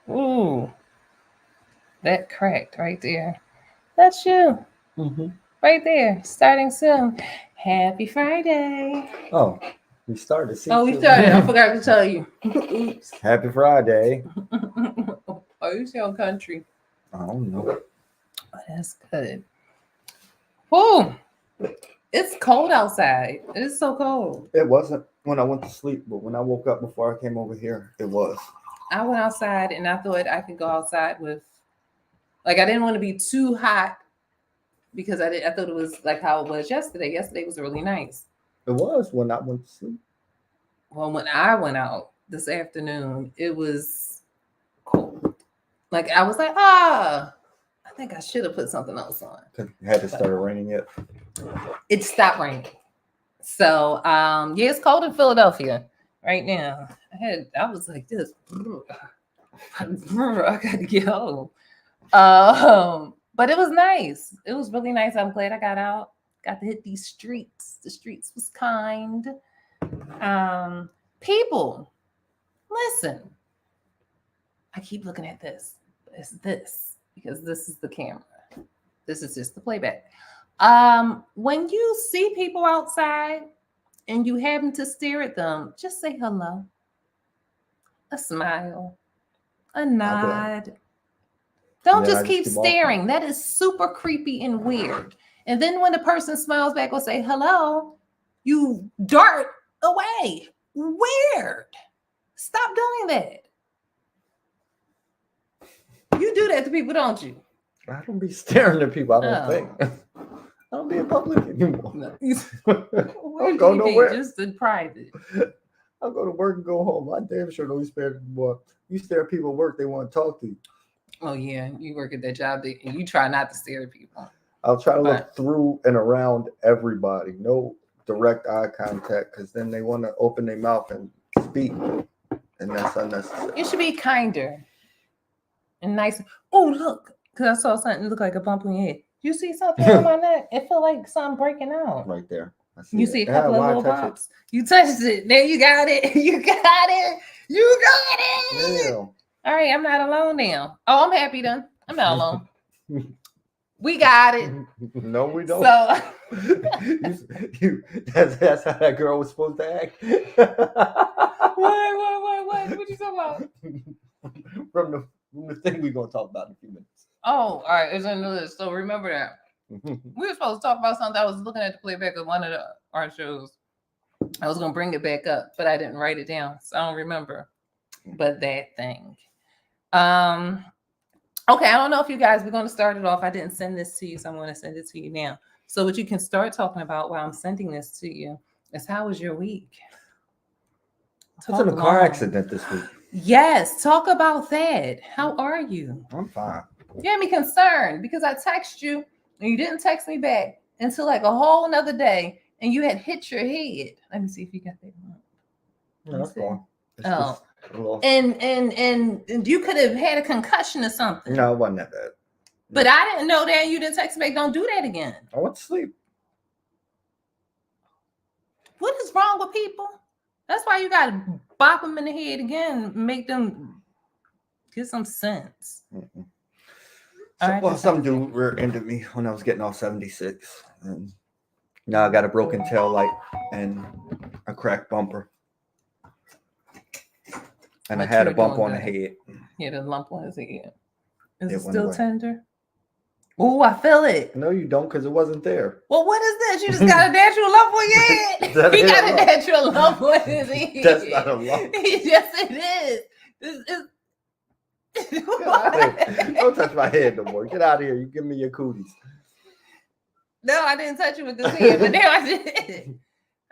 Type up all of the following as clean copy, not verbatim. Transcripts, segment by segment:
Ooh, that cracked right there. That's you. Mm-hmm. Right there. Starting soon. Happy Friday. Oh, we started. See, Oh, we too. started. I forgot to tell you. Oops. Happy Friday. Oh, you sound country. I don't know. Oh, that's good. Whew. It's cold outside. It is so cold. It wasn't when I went to sleep, but when I woke up before I came over here, it was. I went outside and I thought I could go outside with, like, I didn't want to be too hot because I thought it was like how it was yesterday. Yesterday was really nice. It was when I went to sleep. Well, when I went out this afternoon, it was cold. Like I was like, I think I should have put something else on. Cause it had to start raining yet. It stopped raining. So yeah, it's cold in Philadelphia right now. I was like this. I gotta get home. But it was nice. It was really nice. I'm glad I got out. Got to hit these streets. The streets was kind. People, listen. I keep looking at this. It's this because this is the camera. This is just the playback. When you see people outside and you happen to stare at them, just say hello, a smile, a nod. Don't just keep staring. That is super creepy and weird. And then when the person smiles back or say hello, you dart away. Weird. Stop doing that. You do that to people, don't you? I don't be staring at people. I don't think. I don't be in public anymore. No. I don't go nowhere. Just in private. I'll go to work and go home. I damn sure don't stare at people. You stare at people at work, they want to talk to you. Oh yeah, you work at that job and you try not to stare at people. I'll try to look through and around everybody. No direct eye contact, because then they want to open their mouth and speak, and that's unnecessary. You should be kinder and nice. Oh look, because I saw something look like a bump on your head. You see something on my neck? It feel like something breaking out. Right there. You see a couple of little bumps. You touched it. There, you got it. You got it. You got it. Yeah. All right, I'm not alone now. Oh, I'm happy then. I'm not alone. We got it. No, we don't. So that's how that girl was supposed to act. What? What you talking about? From the thing we're gonna talk about in a few minutes. Oh, all right, it's on the list. So remember that. We were supposed to talk about something. I was looking at the playback of one of the art shows. I was gonna bring it back up, but I didn't write it down, so I don't remember. But that thing. Okay, I don't know if you guys, we're gonna start it off. I didn't send this to you, so I'm gonna send it to you now. So what you can start talking about while I'm sending this to you is how was your week? I was in a car accident this week. Yes, talk about that. How are you? I'm fine. You had me concerned because I texted you and you didn't text me back until like a whole nother day, and you had hit your head. Let me see if you got that one. No, that's fine. Oh, and you could have had a concussion or something. No, it wasn't that bad. But I didn't know that. You didn't text me back. Don't do that again. I went to sleep. What is wrong with people? That's why you gotta bop them in the head again, make them get some sense. Some dude rear-ended me when I was getting off 76, and now I got a broken tail light and a cracked bumper, and I had a bump on the head. Yeah, the lump on his head. Is it still tender? Oh, I feel it. No, you don't, because it wasn't there. Well, what is this? You just got a natural lump on your head. He got a natural lump on his head. That's not a lump. Yes, it is. Don't touch my head no more. Get out of here. You give me your cooties. No, I didn't touch you with this head, but now I did.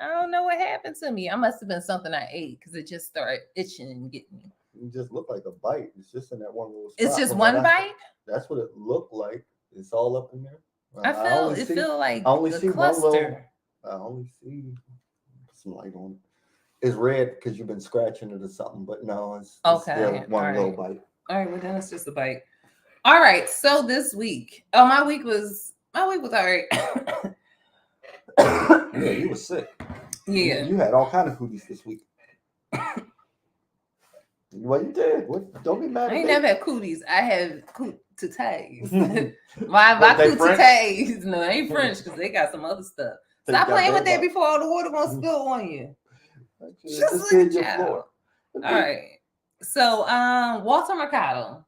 I don't know what happened to me. I must have been something I ate because it just started itching and getting me. It just looked like a bite. It's just in that one little spot. It's just one bite? That's what it looked like. It's all up in there. I feel like I only see cluster. one little. I only see some light on it. It's red because you've been scratching it or something, but no, it's still one little bite. All right, well then it's just a bite. All right, so this week, my week was all right. Yeah, you were sick. Yeah, you had all kind of cooties this week. Well, you did. What? Don't be mad I at ain't me. never had cooties. I have cooties. my What, they cooties. No, they ain't French because they got some other stuff. They Stop got playing with that bed bugs. before all the water gonna spill on you. Just Just look clean at your y'all. floor. All right. So, Walter Marcado.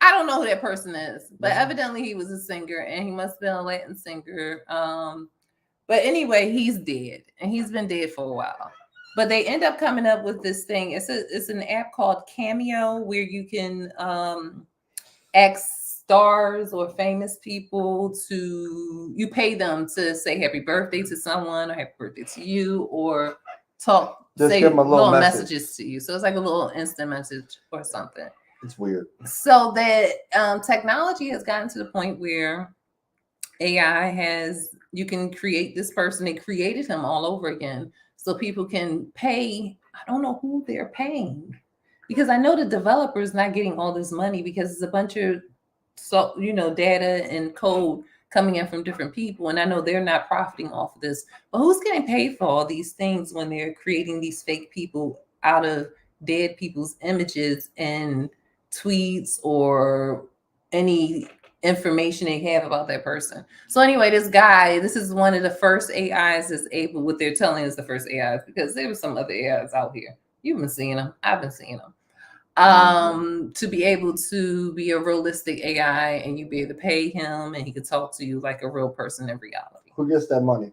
I don't know who that person is, but evidently he was a singer and he must have been a Latin singer. But anyway, he's dead and he's been dead for a while. But they end up coming up with this thing. It's an app called Cameo where you can ask stars or famous people you pay them to say happy birthday to someone or happy birthday to you or say give them a little messages to you. So it's like a little instant message or something. It's weird. So that technology has gotten to the point where AI you can create this person. They created him all over again. So people can pay. I don't know who they're paying because I know the developer's not getting all this money because it's a bunch of data and code coming in from different people. And I know they're not profiting off of this, but who's getting paid for all these things when they're creating these fake people out of dead people's images and tweets or any information they have about that person? So anyway, this is one of the first AIs that's able, what they're telling us the first AIs, because there were some other AIs out here. You've been seeing them. I've been seeing them. To be able to be a realistic AI and you be able to pay him and he could talk to you like a real person in reality. Who gets that money?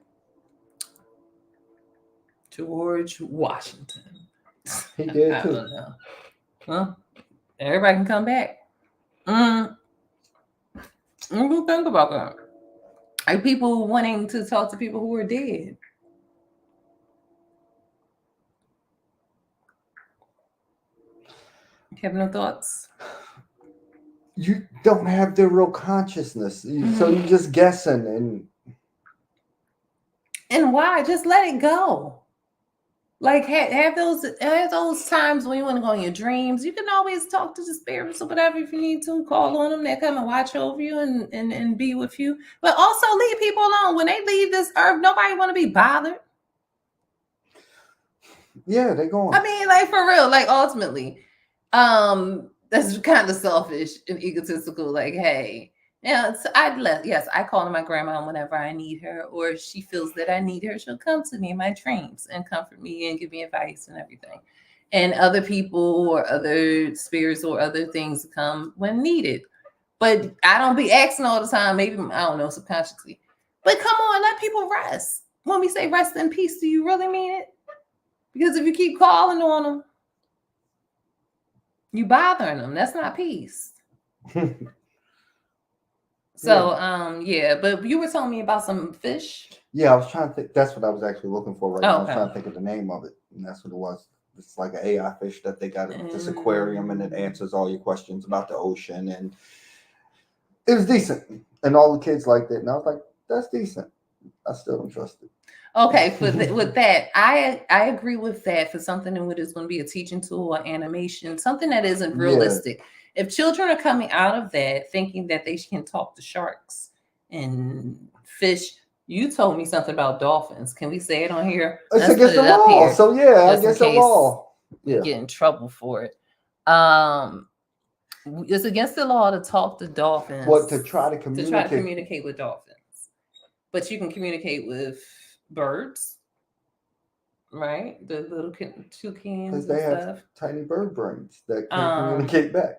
George Washington. He did I too. don't know. Well, everybody can come back. Who think about that? Like people wanting to talk to people who are dead. You have no thoughts? You don't have the real consciousness, so you're just guessing. And why? Just let it go. Like have those times when you want to go in your dreams. You can always talk to the spirits or whatever if you need to. Call on them. They come and watch over you and be with you. But also leave people alone. When they leave this earth, nobody want to be bothered. Yeah, they going. I mean, like for real. Like ultimately, that's kind of selfish and egotistical. Like, hey. Yeah, so I call on my grandma whenever I need her, or if she feels that I need her, she'll come to me in my dreams and comfort me and give me advice and everything. And other people or other spirits or other things come when needed. But I don't be asking all the time, maybe, I don't know, subconsciously. But come on, let people rest. When we say rest in peace, do you really mean it? Because if you keep calling on them, you bothering them. That's not peace. So, but you were telling me about some fish. Yeah, I was trying to think. That's what I was actually looking for right now. Okay. I was trying to think of the name of it, and that's what it was. It's like an AI fish that they got at this aquarium, and it answers all your questions about the ocean, and it was decent. And all the kids liked it, and I was like, "That's decent." I still don't trust it. Okay, with that, I agree with that. For something that is going to be a teaching tool or animation, something that isn't realistic. Yeah. If children are coming out of that thinking that they can talk to sharks and fish, you told me something about dolphins. Can we say it on here? It's against the law. So yeah, I guess the law. Yeah, get in trouble for it. It's against the law to talk to dolphins. What, to try to communicate with dolphins, but you can communicate with birds, right? The little toucans. Because they have tiny bird brains that can communicate back.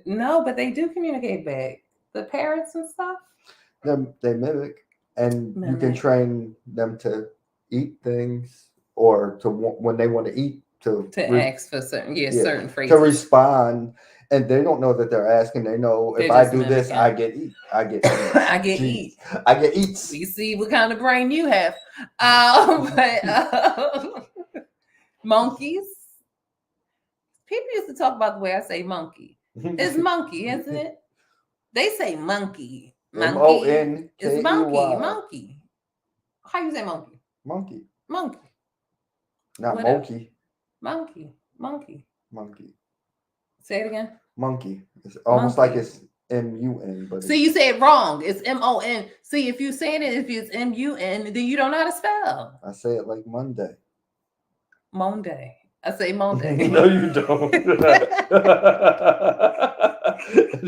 No, but they do communicate back. The parrots and stuff. They mimic, and you can train them to eat things or to when they want to eat to ask for certain phrases to respond, and they don't know that they're asking. They know if I do this, I get eat. I get eat. I get eat. I get eats. You see what kind of brain you have. Monkeys. People used to talk about the way I say monkey. It's monkey, isn't it? They say monkey. Monkey. It's monkey. Monkey. How you say monkey? Monkey. Monkey. Not monkey. Monkey. Monkey. Monkey. Say it again. Monkey. It's almost like it's M-U-N. But see, you say it wrong. It's M-O-N. See, if you say it, if it's M-U-N, then you don't know how to spell. I say it like Monday. Monday. I say Monday. No, you don't. And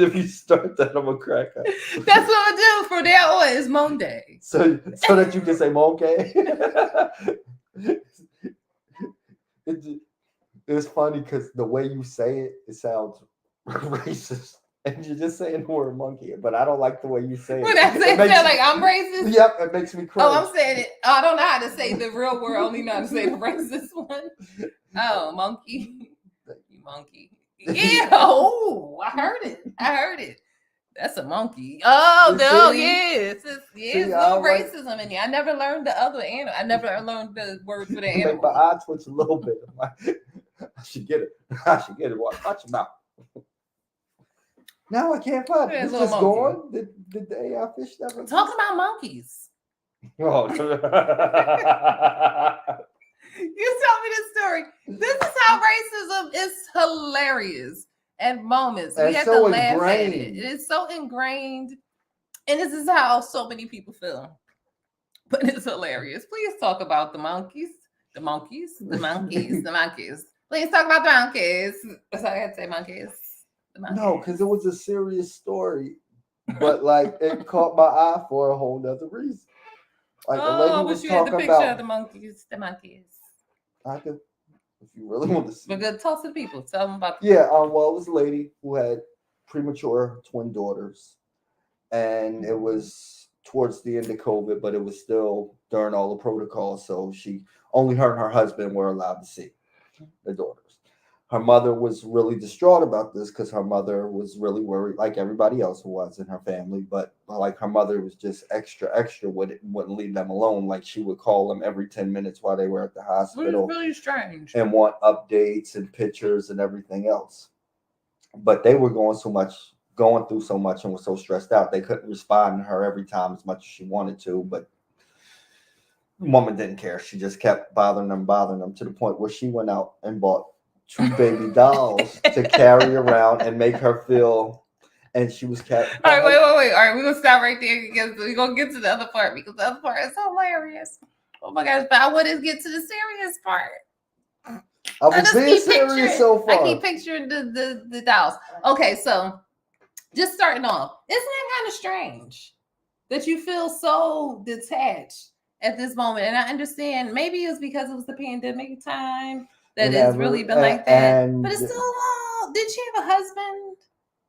if you start that, I'm gonna crack up. That's what I do from now on. It's Monday. So that you can say monkey. It's funny because the way you say it, it sounds racist. And you're just saying the word monkey, but I don't like the way you say it. When I say it, like I'm racist. Yep, it makes me cringe. Oh, I'm saying it. I don't know how to say the real word. I only know how to say the racist one. Oh, monkey. You monkey. Yeah. Oh, I heard it. That's a monkey. Oh, no, yes. It's no racism in there. I never learned the other animal. I never learned the word for the animal. Make my eye twitch a little bit. I'm like, I should get it. Watch your mouth. Now I can't find it. It's just gone. Did the AI fish never? Talk about monkeys. Oh. You tell me this story. This is how racism is hilarious at moments. We have to laugh at it. It is so ingrained. And this is how so many people feel. But it's hilarious. Please talk about the monkeys. The monkeys. Please talk about the monkeys. That's how I had to say monkeys. No, because it was a serious story. But like it caught my eye for a whole nother reason. Like the lady was talking about the monkeys. The monkeys. I could, if you really want to see. We're gonna talk to the people. Tell them about. Yeah. Well, it was a lady who had premature twin daughters, and it was towards the end of COVID, but it was still during all the protocols. So only her and her husband were allowed to see the daughters. Her mother was really distraught about this because her mother was really worried, like everybody else was in her family. But like her mother was just extra with it, wouldn't leave them alone. Like she would call them every 10 minutes while they were at the hospital. It was really strange. And want updates and pictures and everything else. But they were going through so much and were so stressed out. They couldn't respond to her every time as much as she wanted to. But the woman didn't care. She just kept bothering them to the point where she went out and bought 2 baby dolls to carry around and make her feel, and she was All right, wait. All right, we're gonna stop right there because we're gonna get to the other part because the other part is hilarious. Oh my gosh, but I want to get to the serious part. I was being serious so far. I keep picturing the dolls. Okay, so just starting off, isn't that kind of strange that you feel so detached at this moment? And I understand maybe it was because it was the pandemic time. That it's really been like that. But it's still long. Did she have a husband?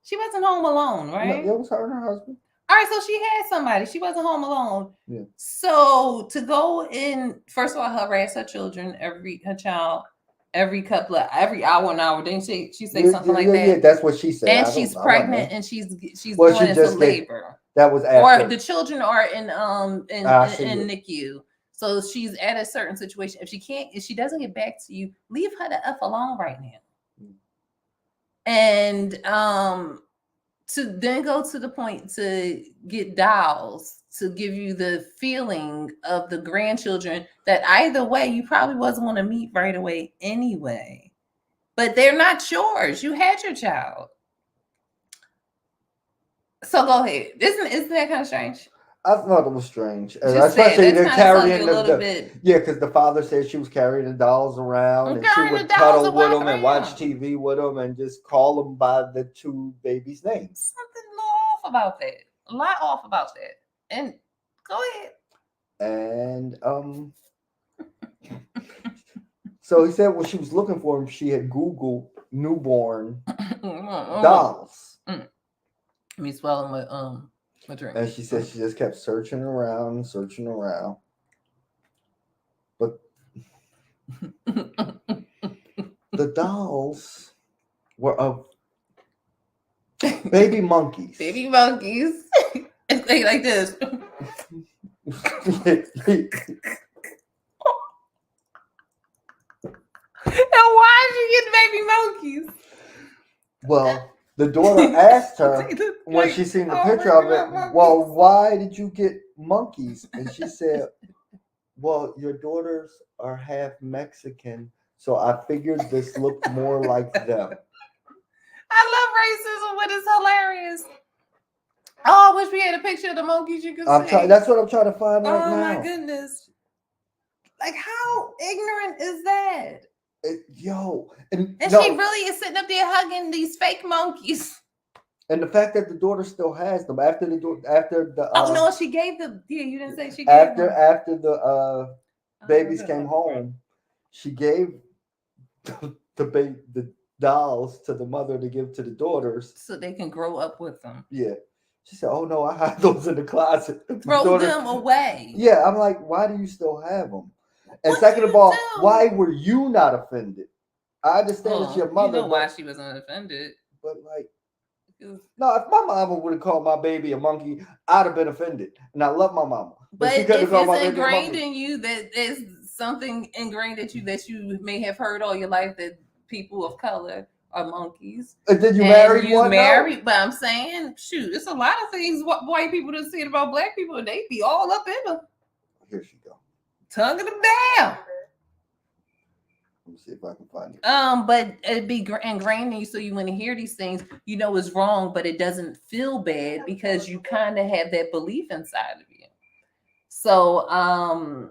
She wasn't home alone, right? No, it was her and her husband. All right, so she had somebody. She wasn't home alone. Yeah. So to go in, first of all, harass her children, every hour an hour. Didn't she say something like that? Yeah, that's what she said. And she's pregnant and she's going into labor. That was after. Or the children are in NICU. So she's at a certain situation. If she doesn't get back to you, leave her the F alone right now. And to then go to the point to get dolls to give you the feeling of the grandchildren that either way you probably wasn't going to meet right away anyway. But they're not yours. You had your child. So go ahead. Isn't that kind of strange? I thought it was strange, especially they're carrying because the father said she was carrying the dolls around and she would cuddle with them and watch TV with them and just call them by the 2 babies' names. Something off about that. A lot off about that. And go ahead. And so he said when she was looking for him, she had Googled newborn dolls. Me swallowing my drink. And she said she just kept searching around. But the dolls were of baby monkeys. Baby monkeys. Like this. And why did you get baby monkeys? Well, the daughter asked her when she seen the picture of it, well, why did you get monkeys? And she said, well, your daughters are half Mexican, so I figured this looked more like them. I love racism, but it's hilarious. Oh, I wish we had a picture of the monkeys you could see. That's what I'm trying to find right now. Oh, my goodness. Like, how ignorant is that? And she no, really is sitting up there hugging these fake monkeys. and the fact that the daughter still has them after the Oh no, she gave them. Yeah, you didn't say she gave after them. after the babies Oh, came home, she gave the dolls to the mother to give to the daughters. so they can grow up with them. Yeah. She said, "Oh no, I had those in the closet." The Throw daughter, them away. yeah, I'm like, why do you still have them? And What do second of you all, do? why were you not offended? I understand it's your You mother, know why she wasn't offended. but like, no, if my mama would have called my baby a monkey, I'd have been offended. And I love my mama, but she But couldn't have if called it's my baby a ingrained monkey. in you that there's something ingrained at you that you may have heard all your life that people of color are monkeys. And then you And married you one? married, but I'm saying, shoot, it's a lot of things what white people done said about black people, and they be all up in them. Here she go. Tonguing them down. Let me see if I can find it. But it'd be ingrained in you, so you want to hear these things, you know it's wrong, but it doesn't feel bad because you kind of have that belief inside of you. So, oh,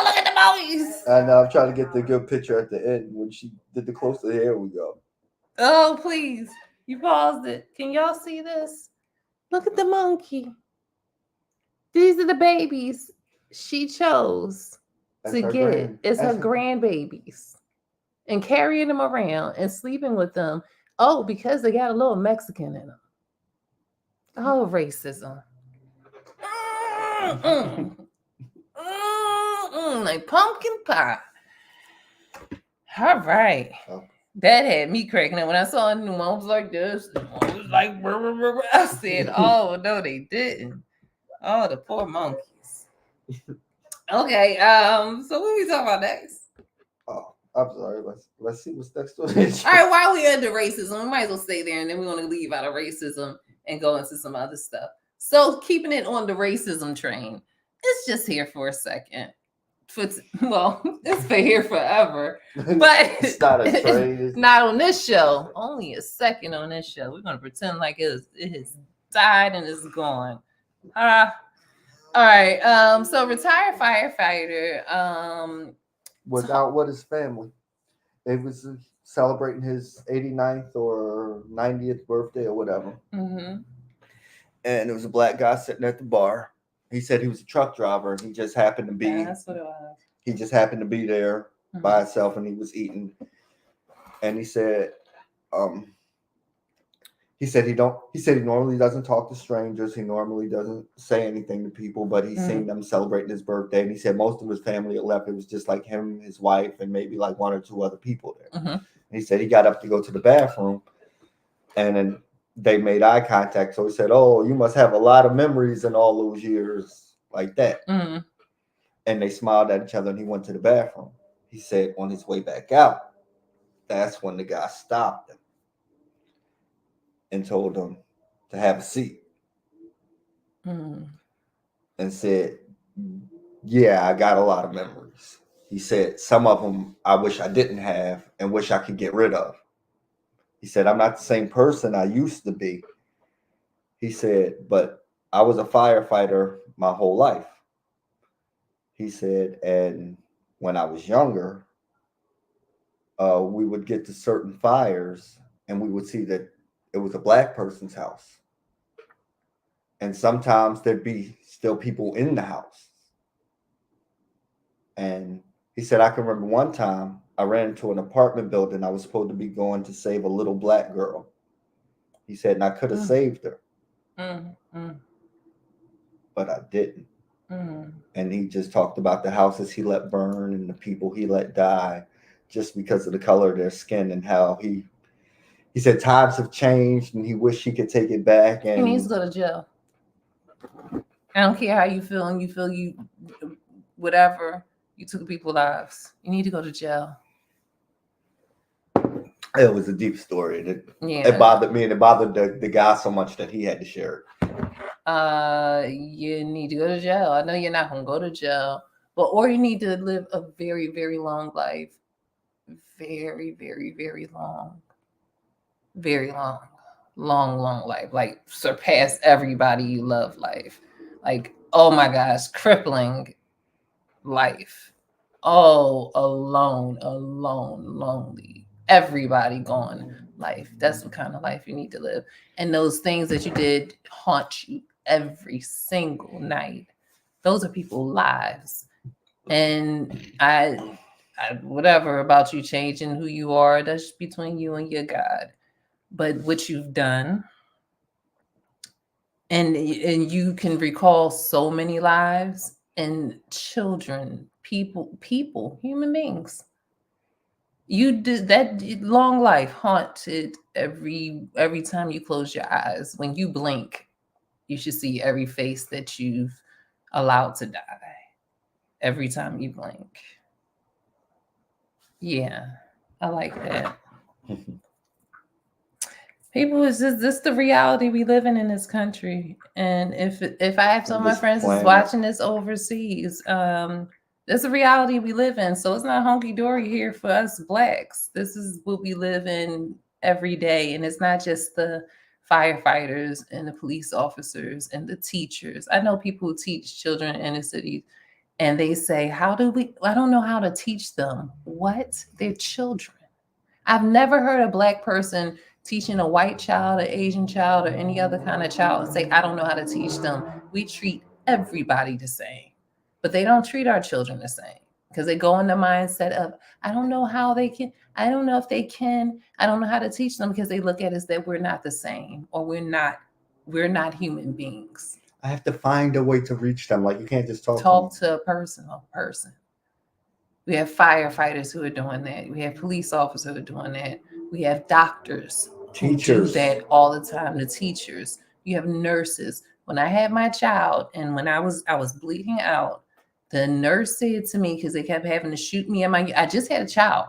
look at the monkeys. And I'm trying to get the good picture at the end when she did the close to the hair we go. Oh, please. You paused it. Can y'all see this? Look at the monkey. These are the babies she chose That's to her get. grand- It's her that's her- grandbabies. And carrying them around and sleeping with them. Oh, because they got a little Mexican in them. Oh, racism. Like pumpkin pie. All right. Oh. That had me cracking up when I saw new one was like this. One was like, brr, brr, brr, brr. I said, oh no, they didn't. Oh, the poor monkeys. Okay, so what are we talking about next? Oh, I'm sorry. Let's see what's next. All right, while we're under racism, we might as well stay there, and then we're going to leave out of racism and go into some other stuff. So keeping it on the racism train, it's just here for a second. It's for here forever, but it's not a train. It's not on this show. Only a second on this show. We're going to pretend like it has died and it's gone. All right. So retired firefighter. Was out with his family. It was celebrating his 89th or 90th birthday or whatever. Mm-hmm. And there was a black guy sitting at the bar. He said he was a truck driver and he just happened to be. Yeah, that's what it was. He just happened to be there by himself and he was eating. And he said, he said he normally doesn't talk to strangers. He normally doesn't say anything to people, but he's seen them celebrating his birthday. And he said most of his family had left. It was just like him, his wife, and maybe like one or two other people there. And he said he got up to go to the bathroom and then they made eye contact. So he said, oh, you must have a lot of memories in all those years like that. And they smiled at each other and he went to the bathroom. He said on his way back out, that's when the guy stopped him and told him to have a seat. And said, yeah, I got a lot of memories. He said, some of them I wish I didn't have and wish I could get rid of. He said, I'm not the same person I used to be. He said, but I was a firefighter my whole life. He said, and when I was younger, we would get to certain fires and we would see that it was a black person's house. And sometimes there'd be still people in the house. And he said, I can remember one time I ran into an apartment building. I was supposed to be going to save a little black girl. He said, and I could have saved her. But I didn't. And he just talked about the houses he let burn and the people he let die just because of the color of their skin and how he said times have changed and he wished he could take it back. And he needs to go to jail. I don't care how you feel and you feel you whatever, you took people's lives. You need to go to jail. It was a deep story. It bothered me and it bothered the guy so much that he had to share it. You need to go to jail. I know you're not gonna go to jail, or you need to live a very, very long life. Very, very, very long. Very long. Long life. Like surpass everybody you love life. Like, oh my gosh, crippling life. Oh, alone, lonely. Everybody gone. Life. That's what kind of life you need to live. And those things that you did haunt you every single night. Those are people's lives. And whatever about you changing who you are, that's between you and your God. But what you've done, and you can recall so many lives and children, people, human beings. You did that long life haunted every time you close your eyes. When you blink, you should see every face that you've allowed to die. Every time you blink. Yeah, I like that. People, is this the reality we live in this country? And if I have some of my this friends that's planet. watching this overseas, that's the reality we live in. So it's not hunky dory here for us blacks. This is what we live in every day, and it's not just the firefighters and the police officers and the teachers. I know people who teach children in the city, and they say, "How do we? I don't know how to teach them." What? They're children. I've never heard a black person teaching a white child, an Asian child, or any other kind of child say, I don't know how to teach them. We treat everybody the same, but they don't treat our children the same because they go in the mindset of, I don't know how they can, I don't know if they can, I don't know how to teach them because they look at us that we're not the same or we're not human beings. I have to find a way to reach them. Like you can't just talk to a person. We have firefighters who are doing that. We have police officers who are doing that. We have doctors who do that all the time. The teachers. You have nurses. When I had my child, and when I was bleeding out, the nurse said to me, because they kept having to shoot me in I just had a child.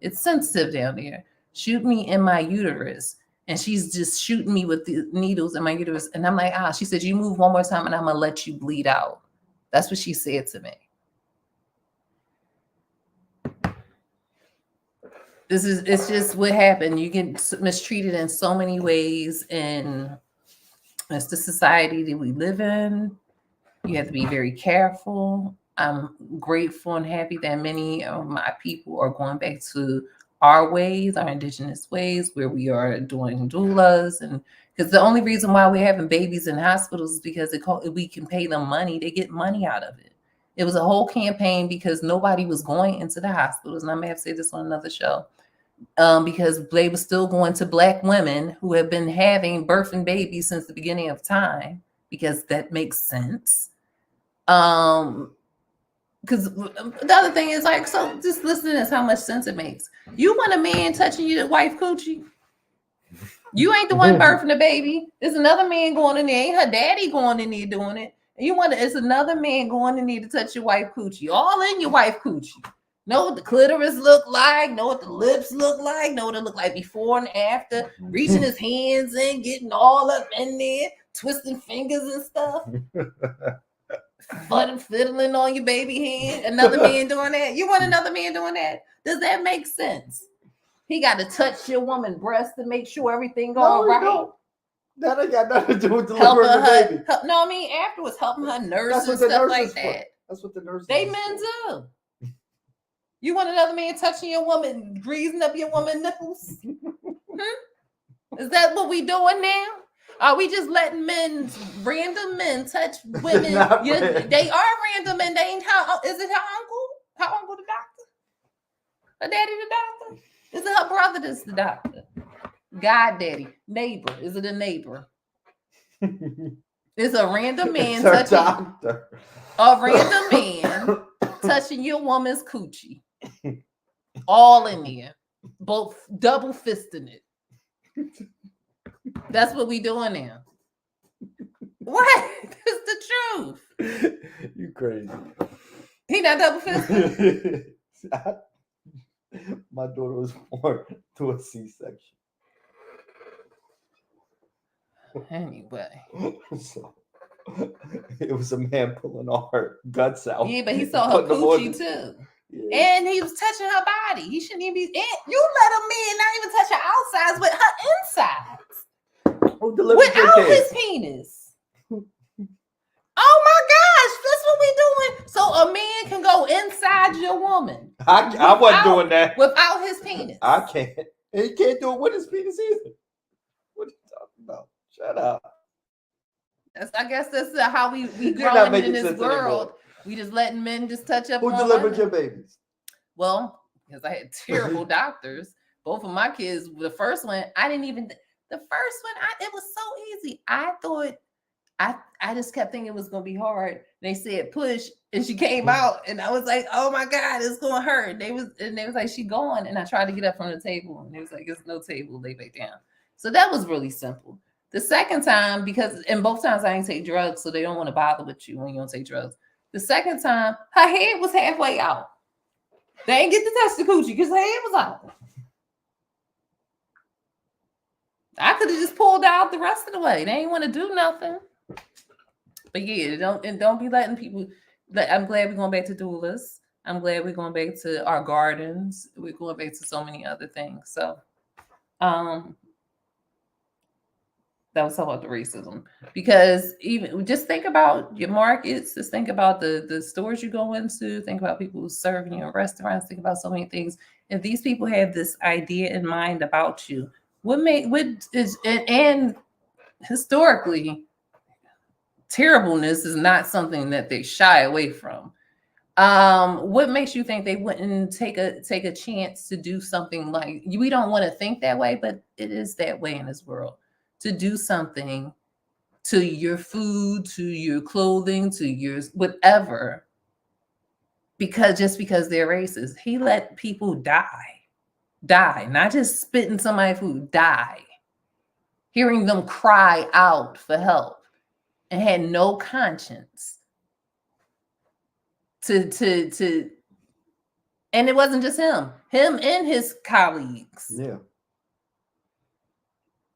It's sensitive down there. Shoot me in my uterus. And she's just shooting me with the needles in my uterus. And I'm like, she said, you move one more time and I'm going to let you bleed out. That's what she said to me. It's just what happened. You get mistreated in so many ways, and it's the society that we live in. You have to be very careful. I'm grateful and happy that many of my people are going back to our ways, our indigenous ways, where we are doing doulas, and because the only reason why we're having babies in hospitals is because we can pay them money. They get money out of it. It was a whole campaign because nobody was going into the hospitals, and I may have said this on another show. Because they were still going to black women who have been birthing babies since the beginning of time, because that makes sense. Because the other thing is like, so just listen to this, how much sense it makes. You want a man touching your wife coochie? You ain't the one birthing the baby. There's another man going in there. Ain't her daddy going in there doing it. And it's another man going in there to touch your wife coochie, all in your wife coochie. Know what the clitoris look like, know what the lips look like, know what it look like before and after, reaching his hands in, getting all up in there, twisting fingers and stuff, fiddling on your baby hand. Another man doing that. You want another man doing that? Does that make sense? He got to touch your woman's breast to make sure everything all right. No. That ain't got nothing to do with delivering the baby. Afterwards, helping her nurse and stuff like that. That's what the nurse. They men do. You want another man touching your woman, greasing up your woman's nipples? Is that what we doing now? Are we just letting random men touch women? They are random men. They ain't is it her uncle? Her uncle the doctor? Her daddy the doctor? Is it her brother that's the doctor? God daddy. Neighbor. Is it a neighbor? It's a random man touching a random man touching your woman's coochie. All in there. Both double fisting it. That's what we doing now. What? It's the truth. You crazy. He not double fisting. My daughter was born to a C-section. Anyway. So, it was a man pulling all her guts out. Yeah, but he saw her coochie too. Yeah. And he was touching her body. He shouldn't even be. You let a man not even touch her outsides, but her insides. Without his penis. Oh my gosh, that's what we doing. So a man can go inside your woman. I wasn't doing that. Without his penis. I can't. And he can't do it with his penis either. What are you talking about? Shut up. I guess that's how we You're not growing making in this sense world. anymore. We just letting men just touch up. Who on delivered women. your babies? Well, because I had terrible doctors. Both of my kids, the first one, I didn't even. The first one, it was so easy. I thought, I just kept thinking it was gonna be hard. They said push, and she came out, and I was like, oh my god, it's gonna hurt. They was like, she gone, and I tried to get up from the table, and they was like, it's no table, lay back down. So that was really simple. The second time, and both times I didn't take drugs, so they don't want to bother with you when you don't take drugs. The second time, her head was halfway out. They ain't get to touch the coochie because her head was out. I could have just pulled out the rest of the way. They ain't want to do nothing. But yeah, don't be letting people. I'm glad we're going back to doulas. I'm glad we're going back to our gardens. We're going back to so many other things. So, that was about the racism, because even just think about your markets. Just think about the stores you go into. Think about people who serve you in restaurants. Think about so many things. If these people have this idea in mind about you, and historically, terribleness is not something that they shy away from. What makes you think they wouldn't take a chance to do something like, we don't want to think that way, but it is that way in this world, to do something to your food, to your clothing, to your whatever, because they're racist. He let people die, not just spit in somebody's food, die. Hearing them cry out for help, and had no conscience to and it wasn't just him and his colleagues. Yeah.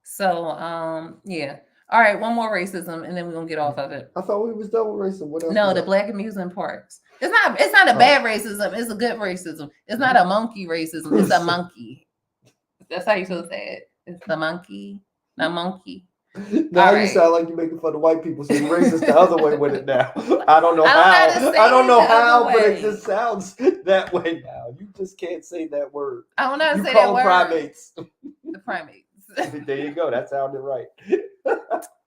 So yeah. All right, one more racism and then we're gonna get off of it. I thought we was done with racism. What else? No, the black amusement parks. It's not a bad racism, it's a good racism. It's not a monkey racism, it's a monkey. That's how you supposed to say it. It's the monkey, not monkey. Now you sound like you're making fun of white people, so you're racist the other way with it now. I don't know how, but it just sounds that way now. You just can't say that word. I don't know how to say that word. Primates. The primates. There you go. That sounded right.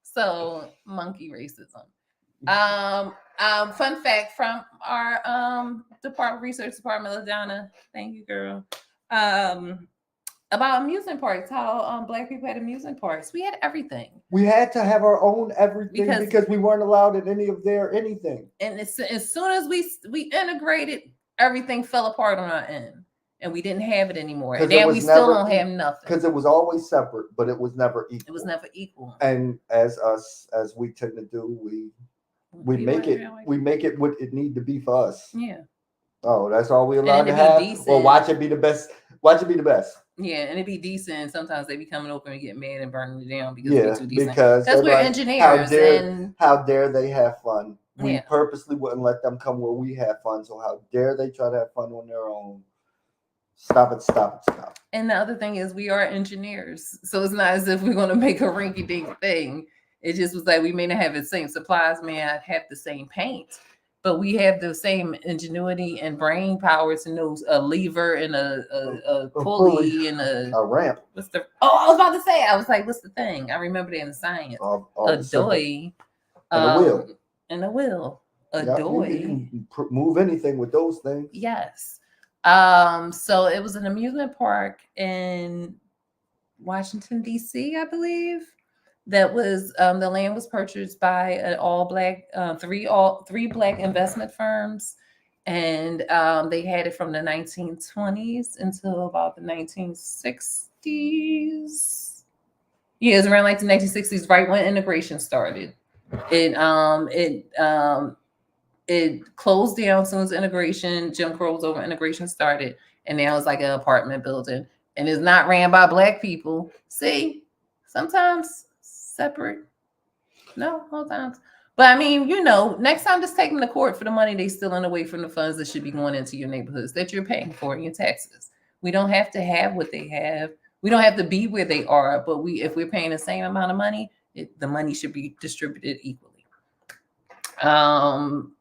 So monkey racism. Fun fact from our research department, LaDonna. Thank you, girl. About amusement parks, how black people had amusement parks. We had everything. We had to have our own everything because we weren't allowed at any of their anything. And as soon as we integrated, everything fell apart on our end, and we didn't have it anymore. And now we still don't have nothing because it was always separate, but it was never equal. It was never equal. And as we tend to do, we make it what it need to be for us. Yeah. Oh, that's all we allowed to have. Decent. Well, watch it be the best. Watch it be the best. Yeah, and it be decent. Sometimes they be coming open and get mad and burning it down because it's too decent. Because we're engineers. How dare they have fun? We purposely wouldn't let them come where we have fun. So how dare they try to have fun on their own? Stop it. And the other thing is we are engineers. So it's not as if we're going to make a rinky-dink thing. It just was like we may not have the same supplies, may not have the same paint, but we have the same ingenuity and brain power to know a lever and a pulley and a ramp. I was about to say, I was like, what's the thing? I remember that in science. A doy. And a wheel. And a wheel. A doy. You can move anything with those things. Yes. So it was an amusement park in Washington, D.C., I believe. That was the land was purchased by an all-black, three black investment firms, and they had it from the 1920s until about the 1960s. Yeah, it was around like the 1960s, right when integration started. It closed down as soon as integration, Jim Crow was over, integration started, and now it's like an apartment building, and it's not ran by black people. See, sometimes separate. No, all times. But I mean, next time just take them to court for the money they stealing away from the funds that should be going into your neighborhoods that you're paying for in your taxes. We don't have to have what they have. We don't have to be where they are, but if we're paying the same amount of money, the money should be distributed equally. But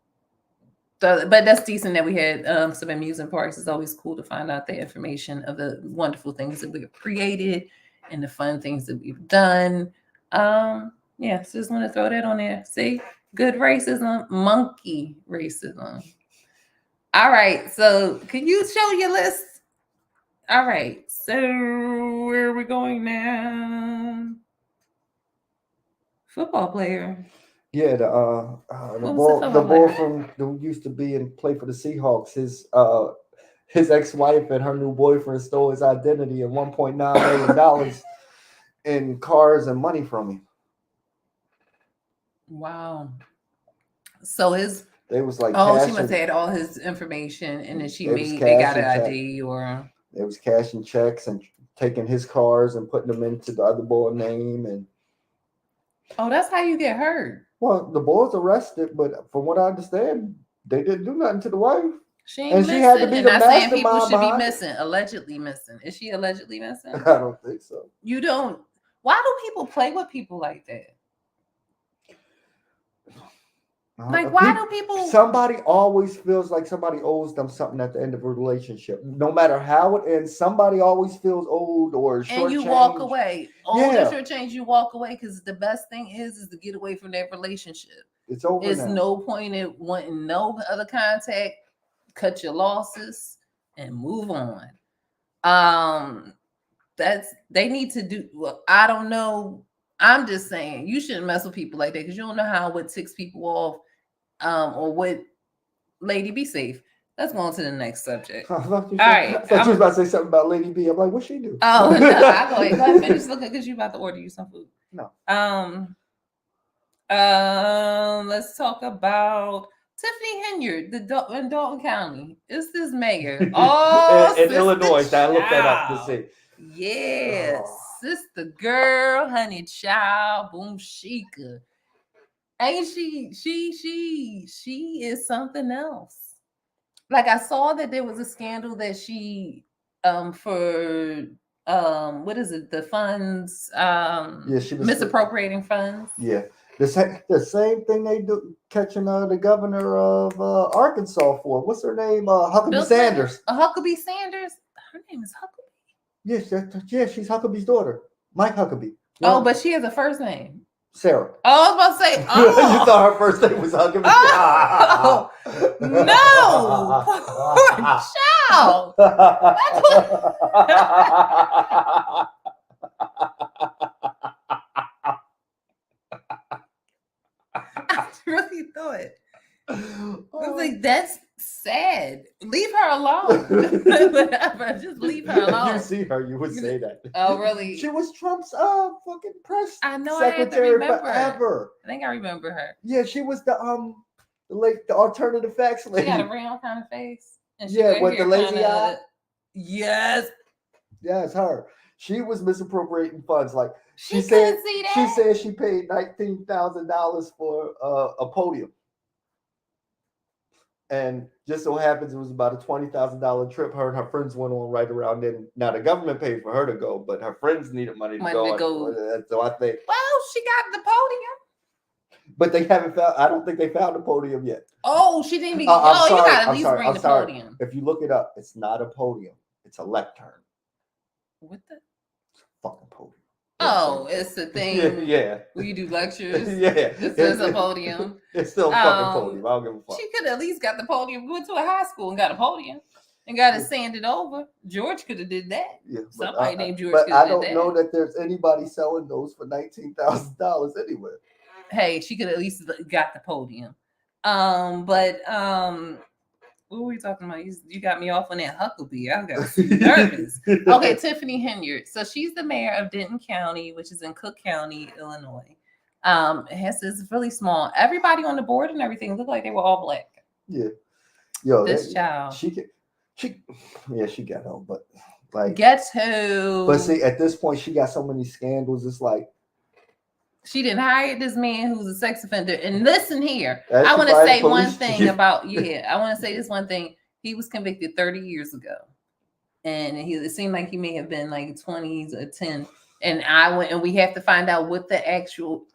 that's decent that we had some amusement parks. It's always cool to find out the information of the wonderful things that we've created and the fun things that we've done. Yeah, so just want to throw that on there. See, good racism, monkey racism. All right, so can you show your list? All right, so where are we going now? Football player. Yeah, the boy from who used to be and play for the Seahawks. His ex-wife and her new boyfriend stole his identity and $1.9 million in cars and money from him. Wow. So they was like, she must have had all his information, and then they got an ID or it was cashing checks and taking his cars and putting them into the other boy's name. And oh, that's how you get hurt. Well, the boy's arrested, but from what I understand, they didn't do nothing to the wife. She ain't missing. She had to be the mastermind. People should be missing, allegedly missing. Is she allegedly missing? I don't think so. You don't. Why do people play with people like that? Like, why do people? Somebody always feels like somebody owes them something at the end of a relationship. No matter how it ends, somebody always feels owed or short. And you walk away. Owed or short change, you walk away because the best thing is to get away from that relationship. It's over. It's no point in wanting no other contact. Cut your losses and move on. They need to do. Well, I don't know. I'm just saying you shouldn't mess with people like that because you don't know what ticks people off. Or what, lady, be safe. Let's go on to the next subject. All right. I thought you was about to say something about Lady B. I'm like, what's she do? Oh, no, I'll go ahead. Finish looking because you about to order you some food. No. Let's talk about Tiffany Henyard, in Dalton County. It's this mayor. Oh, in Illinois. I looked that up to see. Yes. Sister girl, honey child, boom shika. Ain't she is something else. Like I saw that there was a scandal that she for what is it, the funds she was misappropriating funds. Yeah. The same thing they do catching the governor of Arkansas for. What's her name? Huckabee Sanders. Huckabee Sanders? Her name is Huckabee. Yes, she's Huckabee's daughter. Mike Huckabee. Yeah. Oh, but she has a first name. Sarah. Oh, I was about to say, you thought her first name was Huckabee? Oh, no. Poor child. I really thought. I was like, that's sad. Leave her alone. Whatever. Just leave her alone. You see her, you would say that. Oh, really? She was Trump's fucking press secretary forever. I think I remember her. Yeah, she was the alternative facts lady. She had a round kind of face. And with the lazy eye. Yes. Yes, her. She was misappropriating funds. Like she said, see that? She said she paid $19,000 for a podium. And just so happens it was about a $20,000 trip. Her and her friends went on right around then. Now the government paid for her to go, but her friends needed money to go. So I think. Well, she got the podium. But they haven't found. I don't think they found the podium yet. Oh, she didn't. You got to at least bring the podium. If you look it up, it's not a podium. It's a lectern. What the? Fucking podium. Oh, it's a thing. Yeah. Where you do lectures. Yeah. It's a podium. It's still a fucking podium. I don't give a fuck. She could have at least got the podium. Went to a high school and got a podium and got it sanded over. George could have did that. Yeah. Somebody named George. But I don't know that there's anybody selling those for $19,000 anywhere. Hey, she could at least got the podium. What were we talking about? You got me off on that Huckabee. I got nervous. Okay, Tiffany Henyard. So she's the mayor of Denton County, which is in Cook County, Illinois. It's really small. Everybody on the board and everything looked like they were all black. Yeah. Yo, this child. She got on, but like gets who? But see, at this point, she got so many scandals. It's like she didn't hire this man who's a sex offender. And listen here, I want to say one thing about I want to say this one thing. He was convicted 30 years ago, and it seemed like he may have been like 20s or 10. And I went, and we have to find out what the actual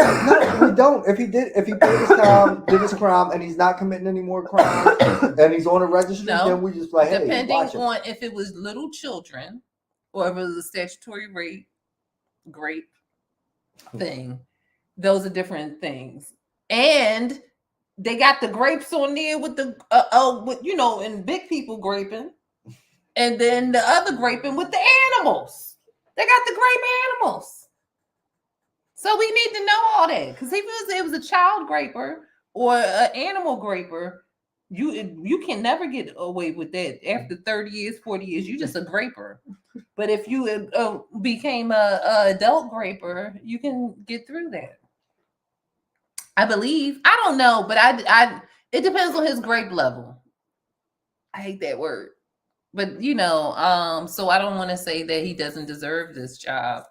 No, we don't. If he did his crime, and he's not committing any more crimes, and he's on a registry, then we just like, hey, depending watch him. on if it was little children or if it was a statutory grape thing. Those are different things. And they got the grapes on there with the and big people graping, and then the other graping with the animals. They got the grape animals. So we need to know all that, because if it was a child graper or an animal graper, you can never get away with that. After 30 years, 40 years, you just a graper. But if you became a adult graper, you can get through that. I believe. I don't know, but it depends on his grape level. I hate that word. But so I don't want to say that he doesn't deserve this job,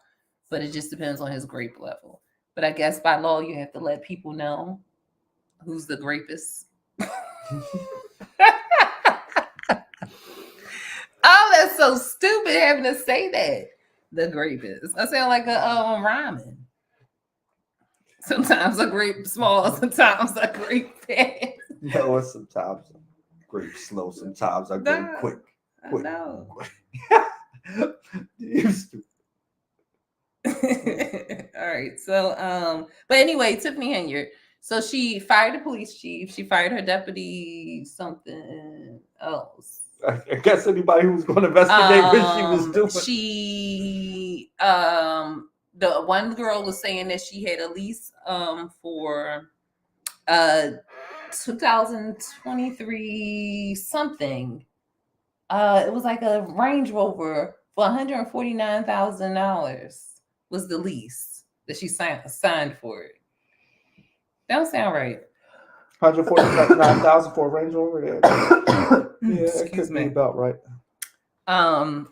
but it just depends on his grape level. But I guess by law you have to let people know who's the grapist. Oh, that's so stupid having to say that. The grapist. I sound like a rhyming. Sometimes a grape small, sometimes a grape fast. No, it's sometimes a grape slow, sometimes I go quick. I know. All right. So but anyway, Tiffany Henyard. So she fired the police chief, she fired her deputy something else. I guess anybody who was going to investigate what she was doing. She the one girl was saying that she had a lease for 2023 something. It was like a Range Rover for $149,000 was the lease that she signed for it. That don't sound right. $149,000 for a Range Rover. Yeah, it could be about right.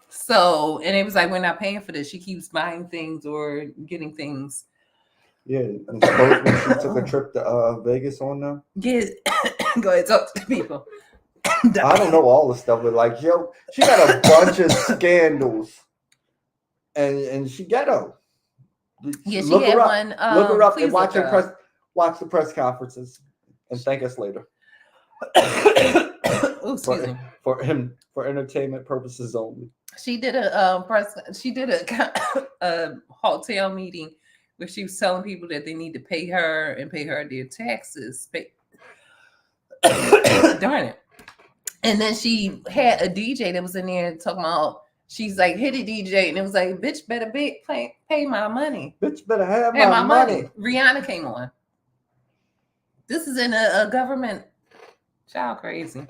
So, and it was like, we're not paying for this. She keeps buying things or getting things. Yeah, and supposedly she took a trip to Vegas on them. Yeah, go ahead, talk to the people. I don't know all the stuff, but like, she got a bunch of scandals, and she ghetto. Yeah, she had one. Look her up and watch the press conferences, and thank us later. Ooh, excuse me. For entertainment purposes only. She did a hotel meeting where she was telling people that they need to pay her and pay her their taxes. Darn it. And then she had a DJ that was in there talking about, she's like, hit it, DJ. And it was like, bitch better pay my money. Bitch better have my money. Rihanna came on. This is in a government. Child crazy.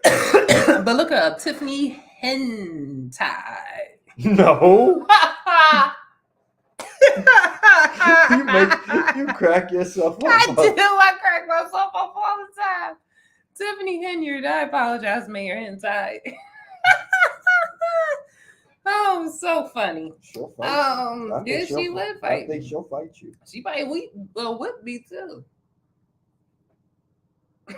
But look her up. Tiffany Henyard. No. you crack yourself up. I do. I crack myself up all the time. Tiffany Henyard. I apologize, Mayor Henyard. Oh, so funny. She'll fight yeah, she would fight. I think she'll fight you. She might whip me too.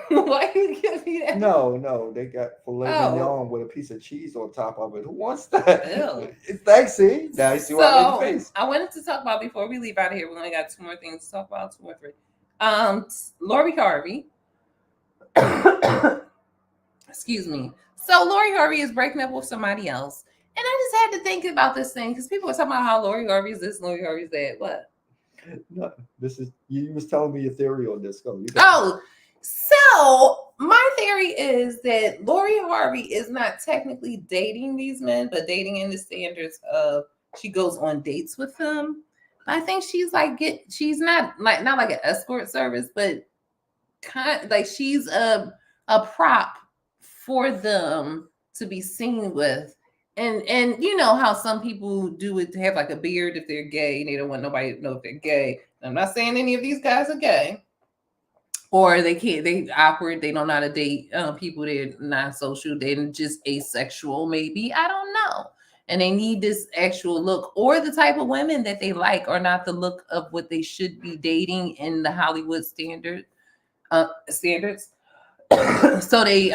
Why you give me that? No, they got filet mignon with a piece of cheese on top of it. Who wants that? Thanks, see? Now you see why I made the face. I wanted to talk about, before we leave out of here, we only got two more things to talk about, 2 or 3. Lori Harvey. Excuse me. So Lori Harvey is breaking up with somebody else. And I just had to think about this thing, because people were talking about how Lori Harvey is this, Lori Harvey is that. What? No, this is, you was telling me your theory on this. So my theory is that Lori Harvey is not technically dating these men, but dating in the standards of she goes on dates with them. I think she's like she's not like an escort service, but kind of like she's a prop for them to be seen with. And you know how some people do it to have like a beard if they're gay and they don't want nobody to know if they're gay. I'm not saying any of these guys are gay. Or they awkward, they don't know how to date people, they're not social, they're just asexual, maybe. I don't know. And they need this actual look, or the type of women that they like are not the look of what they should be dating in the Hollywood standards. So they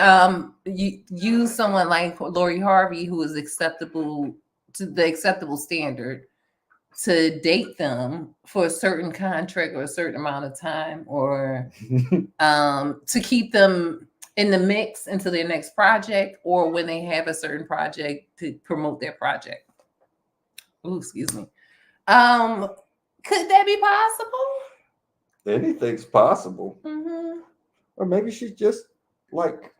use someone like Lori Harvey, who is acceptable to the acceptable standard, to date them for a certain contract or a certain amount of time, or to keep them in the mix until their next project, or when they have a certain project to promote their project. Oh, excuse me. Could that be possible? Anything's possible. Mm-hmm. Or maybe she's just like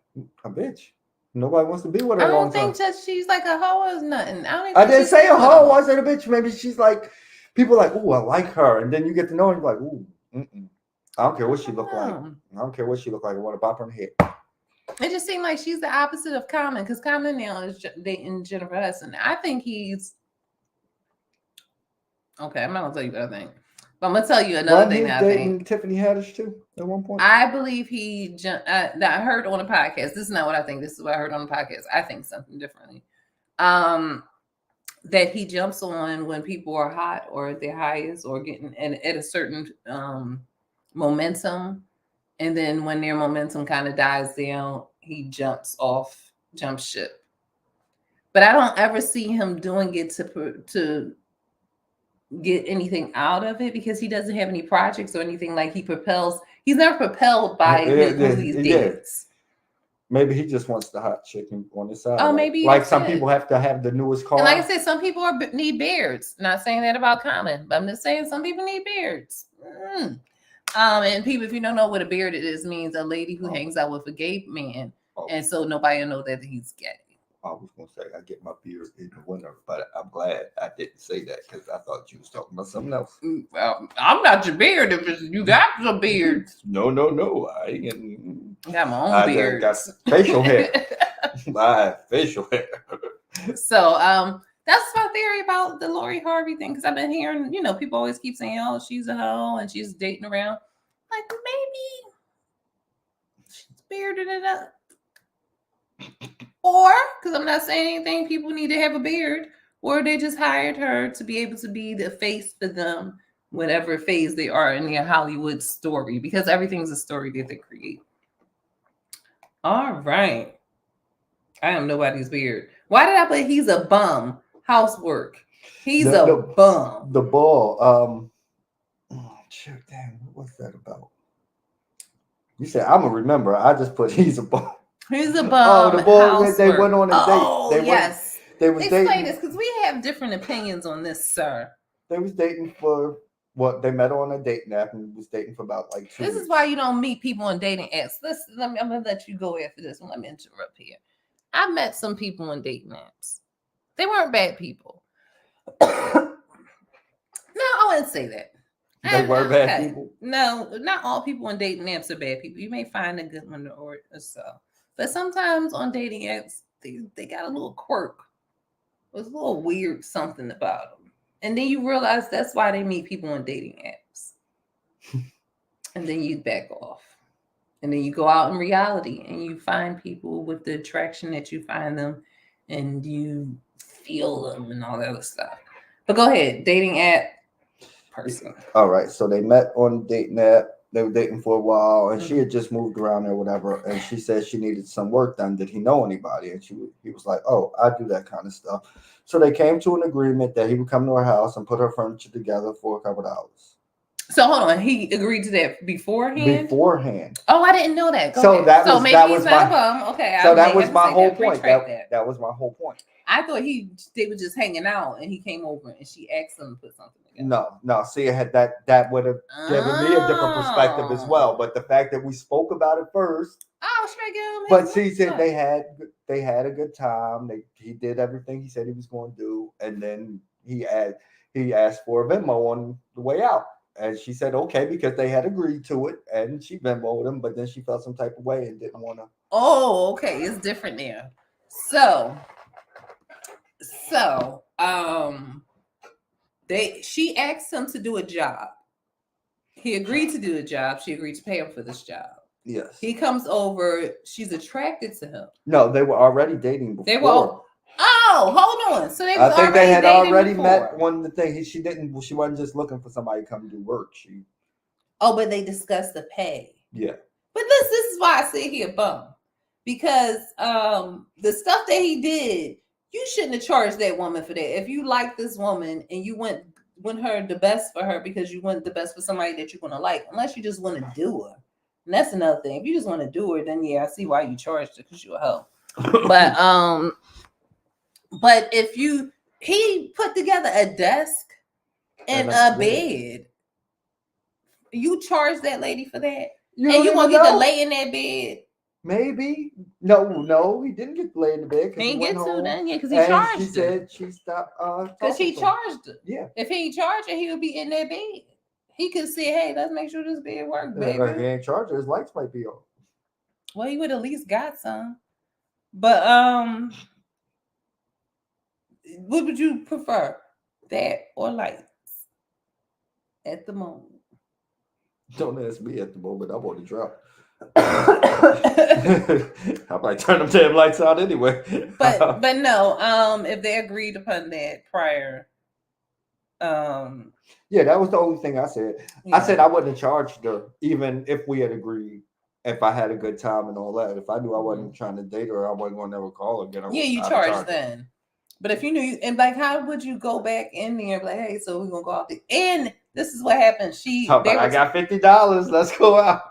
a bitch. Nobody wants to be with her. I a long don't think time. that she's like a hoe or nothing. I didn't say a hoe. I said a bitch. Maybe she's like, people like, ooh, I like her, and then you get to know her, and you're like, ooh, I don't care what she look like. I don't care what she look like. I want to pop her in the head. It just seemed like she's the opposite of Common, because Common now is dating Jennifer Hudson. I think he's okay. I'm not gonna tell you what I think, but I'm gonna tell you another thing that I think. Tiffany Haddish too at one point. I believe that I heard on a podcast. This is not what I think. This is what I heard on the podcast. I think something differently. That he jumps on when people are hot or at their highest or getting at a certain momentum, and then when their momentum kind of dies down, he jumps ship. But I don't ever see him doing it to get anything out of it, because he doesn't have any projects or anything. Like he's never propelled by who he dates. Maybe he just wants the hot chicken on his side. Oh, maybe like some people have to have the newest car. And like I said, some people need beards. Not saying that about Common, but I'm just saying some people need beards. And people, if you don't know what a beard is, means a lady who hangs out with a gay man, and so nobody will know that he's gay. I was gonna say I get my beard in the winter, but I'm glad I didn't say that, because I thought you was talking about something else. Well, I'm not your beard if you got some beards. No. I ain't got my own beard. Got facial hair. My facial hair. So that's my theory about the Lori Harvey thing, because I've been hearing, people always keep saying, oh, she's a hoe and she's dating around. Like, maybe she's bearded it up. Or, because I'm not saying anything, people need to have a beard, or they just hired her to be able to be the face for them, whatever phase they are in their Hollywood story, because everything's a story that they create. All right. I am nobody's beard. Why did I put he's a bum? Housework. He's a bum. The ball. Shoot, damn, what's that about? You said I'm gonna remember. I just put he's a bum. He's a bum. Oh, the boy, they went on a date. Oh, yes. They was Explain dating. this, because we have different opinions on this, sir. They was dating for they met on a dating app and was dating for about like 2 This weeks. is why you don't meet people on dating apps. Listen, I'm gonna let you go after this one. Let me interrupt here. I met some people on dating apps. They weren't bad people. No, I wouldn't say that. They were bad people? No, not all people on dating apps are bad people. You may find a good one or so. But sometimes on dating apps, they got a little quirk. There's a little weird something about them. And then you realize that's why they meet people on dating apps. And then you back off. And then you go out in reality and you find people with the attraction that you find them, and you feel them and all that other stuff. But go ahead, dating app person. All right, so they met on dating app. They were dating for a while, and she had just moved around or whatever. And she said she needed some work done. Did he know anybody? And he was like, "Oh, I do that kind of stuff." So they came to an agreement that he would come to her house and put her furniture together for a couple of hours. So hold on, he agreed to that beforehand. Oh, I didn't know that. So that was maybe that he's was not my a bum. Okay, so that was my whole point. That was my whole point. I thought they were just hanging out, and he came over and she asked him to put something together. No. See, I had that would have given me a different perspective as well. But the fact that we spoke about it first. Oh, should I give him? But she said they had a good time. He did everything he said he was going to do, and then he asked for a Venmo on the way out. And she said, okay, because they had agreed to it, and she Venmo'd him, but then she felt some type of way and didn't want to. Oh, okay. It's different there. So, she asked him to do a job. He agreed to do a job. She agreed to pay him for this job. Yes. He comes over. She's attracted to him. No, they were already dating before. They were. Oh, hold on. So I think they had already met on the thing. She wasn't just looking for somebody to come do work. But they discussed the pay. Yeah. But this is why I say he a bum. Because the stuff that he did, you shouldn't have charged that woman for that. If you like this woman and you went want her the best for her because you want the best for somebody that you're gonna like, unless you just want to do her. And that's another thing. If you just want to do her, then yeah, I see why you charged her because you're a hoe. But if he put together a desk and a bed, you charge that lady for that, and you gonna get to lay in that bed. Maybe no, he didn't get to lay in the bed He didn't get to then, yeah, because he and charged she her. said she stopped. Because he charged her. Yeah. If he charged her, he would be in that bed. He could say, "Hey, let's make sure this bed works, baby." If he ain't charged her, his lights might be on. Well, he would at least got some. But what would you prefer, that or lights? At the moment. Don't ask me at the moment. I'm on the drop. I might turn them damn lights out anyway. but no, if they agreed upon that prior, yeah, that was the only thing I said. Yeah. I said I wouldn't have charged her even if we had agreed. If I had a good time and all that, if I knew I wasn't trying to date her, I wasn't going to never call her again. Yeah, you charge then. But if you knew, and like, how would you go back in there and be like, hey, so we're gonna go out there? And this is what happened. I got $50. Let's go out.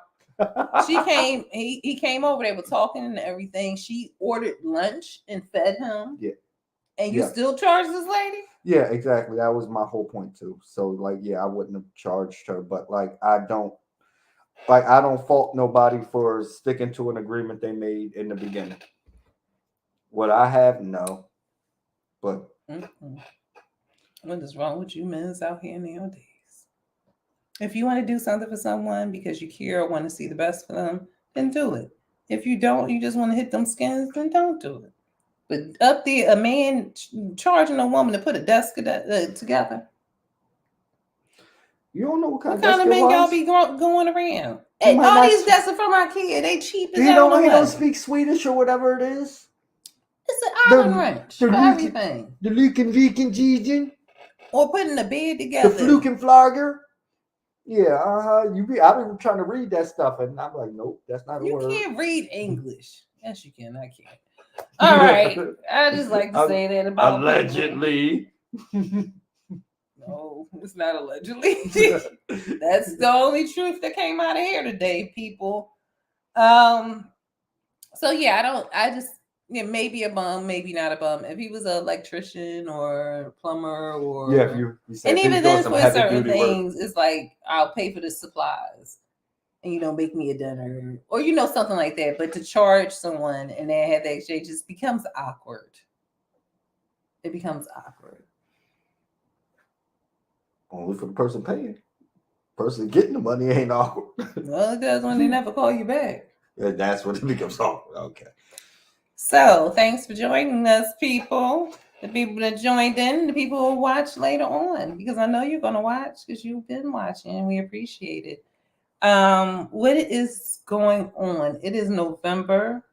She came. He came over. They were talking and everything. She ordered lunch and fed him. Yeah. And you still charge this lady? Yeah, exactly. That was my whole point too. So like, yeah, I wouldn't have charged her, but like, I don't fault nobody for sticking to an agreement they made in the beginning. Would I have? No. But what is wrong with you men out here nowadays? If you want to do something for someone because you care or want to see the best for them, then do it. If you don't, you just want to hit them skins, then don't do it. But up there, a man charging a woman to put a desk together. You don't know what kind of men y'all be going around. And all these desks are from IKEA. They cheap as hell. He don't speak Swedish or whatever it is. It's an island wrench for everything. The Luken Viken Jigen. Or putting the bed together. The Fluken Flagger. Yeah, I've been trying to read that stuff, and I'm like, nope, that's not a word. You can't read English. Yes, you can. I can't. All right. I just like to say that about allegedly. No, it's not allegedly. That's the only truth that came out of here today, people. So yeah, maybe a bum, maybe not a bum. If he was an electrician or plumber or if you said, and even then for certain things, it's like I'll pay for the supplies and you don't make me a dinner or something like that. But to charge someone and they have the exchange just becomes awkward. It becomes awkward. Only for the person paying. Person getting the money ain't awkward. Well, it does when they never call you back. Yeah, that's when it becomes awkward. Okay. So, thanks for joining us, people. The people that joined in, the people who will watch later on, because I know you're going to watch because you've been watching. We appreciate it. What is going on? It is November.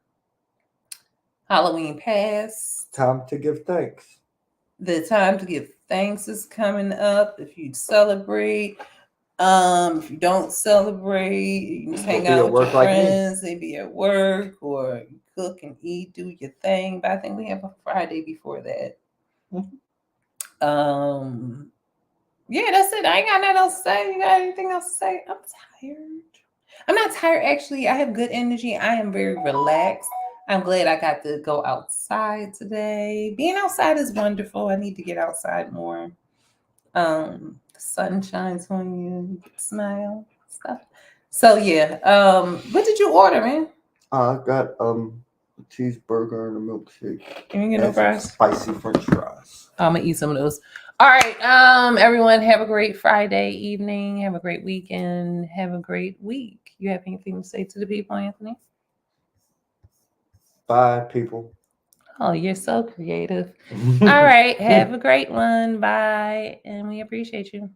Halloween passed. Time to give thanks. The time to give thanks is coming up. If you celebrate, if you don't celebrate, you just hang out with your friends. They be at work or cook and eat, do your thing. But I think we have a Friday before that. Mm-hmm. Yeah, that's it. I ain't got nothing else to say. You got anything else to say? I'm tired. I'm not tired, actually. I have good energy. I am very relaxed. I'm glad I got to go outside today. Being outside is wonderful. I need to get outside more. The sun shines on you, smile, stuff. So yeah. What did you order, man? I got a cheeseburger and a milkshake. Can you get no fries? Spicy French fries. I'm gonna eat some of those. All right. Everyone, have a great Friday evening. Have a great weekend. Have a great week. You have anything to say to the people, Anthony? Bye, people. Oh, you're so creative. All right. Have a great one. Bye. And we appreciate you.